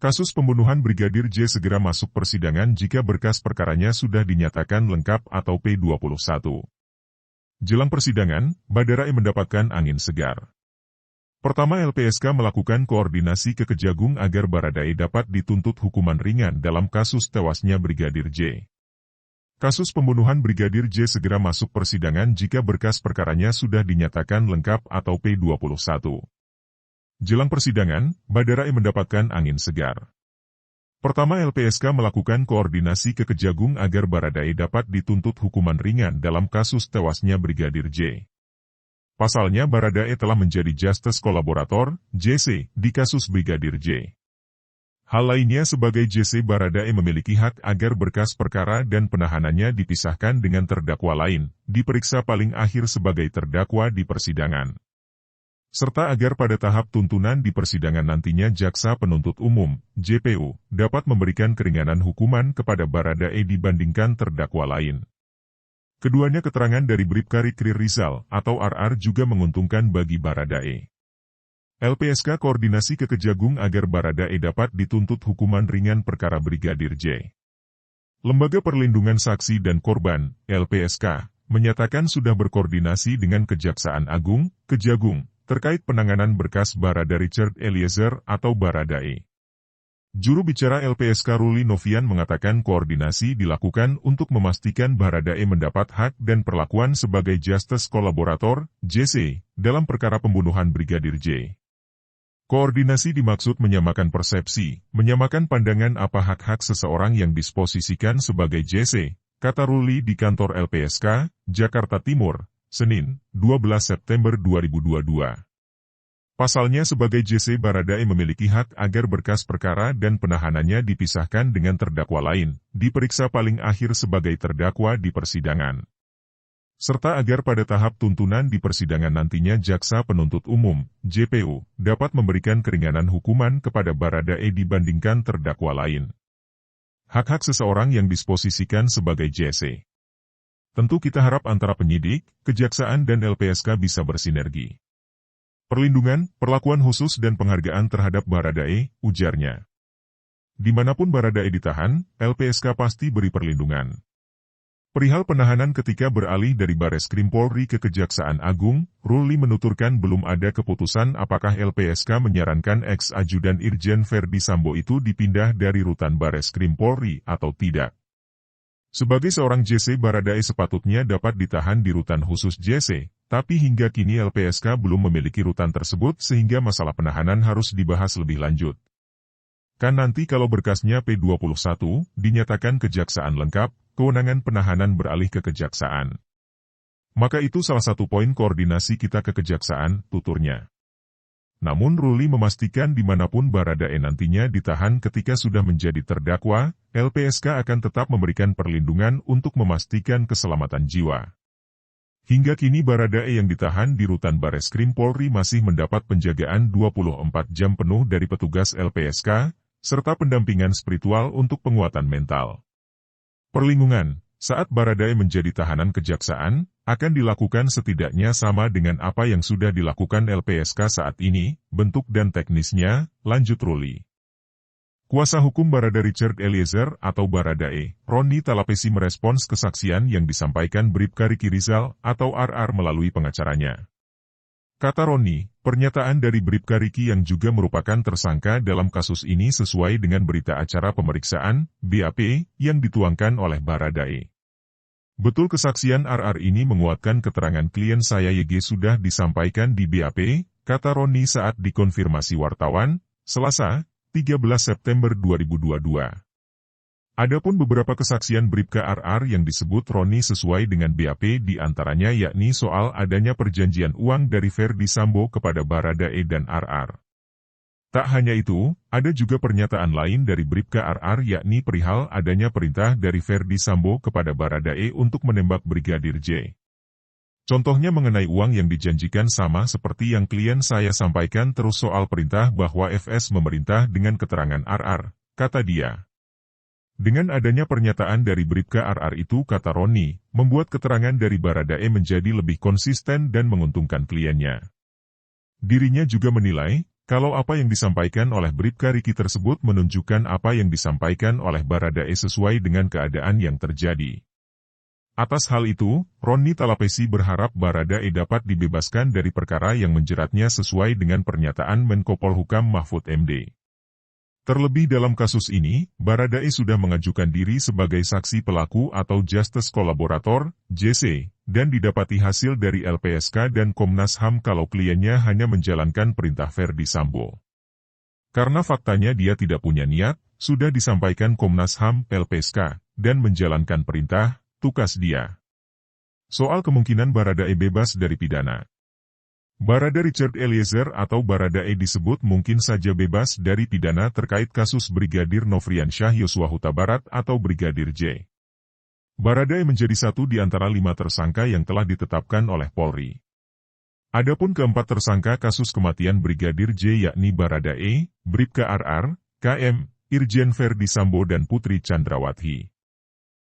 Kasus pembunuhan Brigadir J segera masuk persidangan jika berkas perkaranya sudah dinyatakan lengkap atau P21. Jelang persidangan, Baradae mendapatkan angin segar. Pertama, LPSK melakukan koordinasi ke Kejagung agar Baradae dapat dituntut hukuman ringan dalam kasus tewasnya Brigadir J. Kasus pembunuhan Brigadir J segera masuk persidangan jika berkas perkaranya sudah dinyatakan lengkap atau P21. Jelang persidangan, Baradae mendapatkan angin segar. Pertama, LPSK melakukan koordinasi ke Kejagung agar Baradae dapat dituntut hukuman ringan dalam kasus tewasnya Brigadir J. Pasalnya, Baradae telah menjadi Justice Kolaborator, JC, di kasus Brigadir J. Hal lainnya, sebagai JC, Baradae memiliki hak agar berkas perkara dan penahanannya dipisahkan dengan terdakwa lain, diperiksa paling akhir sebagai terdakwa di persidangan. Serta agar pada tahap tuntunan di persidangan nantinya Jaksa Penuntut Umum, JPU, dapat memberikan keringanan hukuman kepada Baradae dibandingkan terdakwa lain. Keduanya keterangan dari Bribka Rikri Rizal atau RR juga menguntungkan bagi Baradae. LPSK koordinasi ke Kejagung agar Baradae dapat dituntut hukuman ringan perkara Brigadir J. Lembaga Perlindungan Saksi dan Korban, LPSK, menyatakan sudah berkoordinasi dengan Kejaksaan Agung, Kejagung, terkait penanganan berkas Barada Richard Eliezer atau Baradae. Juru bicara LPSK Ruli Novian mengatakan koordinasi dilakukan untuk memastikan Baradae mendapat hak dan perlakuan sebagai Justice Kolaborator, JC, dalam perkara pembunuhan Brigadir J. Koordinasi dimaksud menyamakan persepsi, menyamakan pandangan apa hak-hak seseorang yang disposisikan sebagai JC, kata Ruli di kantor LPSK, Jakarta Timur, Senin, 12 September 2022. Pasalnya sebagai JC, Baradae memiliki hak agar berkas perkara dan penahanannya dipisahkan dengan terdakwa lain, diperiksa paling akhir sebagai terdakwa di persidangan. Serta agar pada tahap tuntunan di persidangan nantinya Jaksa Penuntut Umum, JPU, dapat memberikan keringanan hukuman kepada Baradae dibandingkan terdakwa lain. Hak-hak seseorang yang disposisikan sebagai JC. Tentu kita harap antara penyidik, kejaksaan dan LPSK bisa bersinergi. Perlindungan, perlakuan khusus dan penghargaan terhadap Baradae, ujarnya. Dimanapun Baradae ditahan, LPSK pasti beri perlindungan. Perihal penahanan ketika beralih dari Bareskrim Polri ke Kejaksaan Agung, Ruli menuturkan belum ada keputusan apakah LPSK menyarankan ex-ajudan Irjen Verdi Sambo itu dipindah dari rutan Bareskrim Polri atau tidak. Sebagai seorang JC, Baradae sepatutnya dapat ditahan di rutan khusus JC, tapi hingga kini LPSK belum memiliki rutan tersebut sehingga masalah penahanan harus dibahas lebih lanjut. Kan nanti kalau berkasnya P21, dinyatakan kejaksaan lengkap, kewenangan penahanan beralih ke kejaksaan. Maka itu salah satu poin koordinasi kita ke kejaksaan, tuturnya. Namun Ruli memastikan dimanapun Baradae nantinya ditahan ketika sudah menjadi terdakwa, LPSK akan tetap memberikan perlindungan untuk memastikan keselamatan jiwa. Hingga kini Baradae yang ditahan di rutan Bareskrim Polri masih mendapat penjagaan 24 jam penuh dari petugas LPSK, serta pendampingan spiritual untuk penguatan mental. Perlindungan, saat Baradae menjadi tahanan kejaksaan, akan dilakukan setidaknya sama dengan apa yang sudah dilakukan LPSK saat ini, bentuk dan teknisnya, lanjut Ruli. Kuasa hukum Barada Richard Eliezer atau Baradae, Roni Talapesi merespons kesaksian yang disampaikan Bribka Rikri Rizal atau RR melalui pengacaranya. Kata Roni, pernyataan dari Bribka Riki yang juga merupakan tersangka dalam kasus ini sesuai dengan berita acara pemeriksaan, BAP, yang dituangkan oleh Baradae. Betul kesaksian RR ini menguatkan keterangan klien saya YG sudah disampaikan di BAP, kata Roni saat dikonfirmasi wartawan, Selasa, 13 September 2022. Adapun beberapa kesaksian Bribka RR yang disebut Roni sesuai dengan BAP diantaranya yakni soal adanya perjanjian uang dari Verdi Sambo kepada Baradae dan RR. Tak hanya itu, ada juga pernyataan lain dari Bribka RR yakni perihal adanya perintah dari Verdi Sambo kepada Baradae untuk menembak Brigadir J. Contohnya mengenai uang yang dijanjikan sama seperti yang klien saya sampaikan terus soal perintah bahwa FS memerintah dengan keterangan RR, kata dia. Dengan adanya pernyataan dari Bribka RR itu kata Roni, membuat keterangan dari Baradae menjadi lebih konsisten dan menguntungkan kliennya. Dirinya juga menilai, Kalau apa yang disampaikan oleh Bribka Riki tersebut menunjukkan apa yang disampaikan oleh Baradae sesuai dengan keadaan yang terjadi. Atas hal itu, Roni Talapesi berharap Baradae dapat dibebaskan dari perkara yang menjeratnya sesuai dengan pernyataan Menko Polhukam Mahfud MD. Terlebih dalam kasus ini, Baradae sudah mengajukan diri sebagai saksi pelaku atau Justice Collaborator, JC, dan didapati hasil dari LPSK dan Komnas HAM kalau kliennya hanya menjalankan perintah Verdi Sambo. Karena faktanya dia tidak punya niat, sudah disampaikan Komnas HAM, LPSK, dan menjalankan perintah, tugas dia. Soal kemungkinan Baradae bebas dari pidana. Barada Richard Eliezer atau Baradae disebut mungkin saja bebas dari pidana terkait kasus Brigadir Nofriansyah Yosua Huta Barat atau Brigadir J. Baradae menjadi satu di antara 5 tersangka yang telah ditetapkan oleh Polri. Adapun keempat tersangka kasus kematian Brigadir J yakni Baradae, Bribka RR, KM, Irjen Verdi Sambo dan Putri Chandrawati.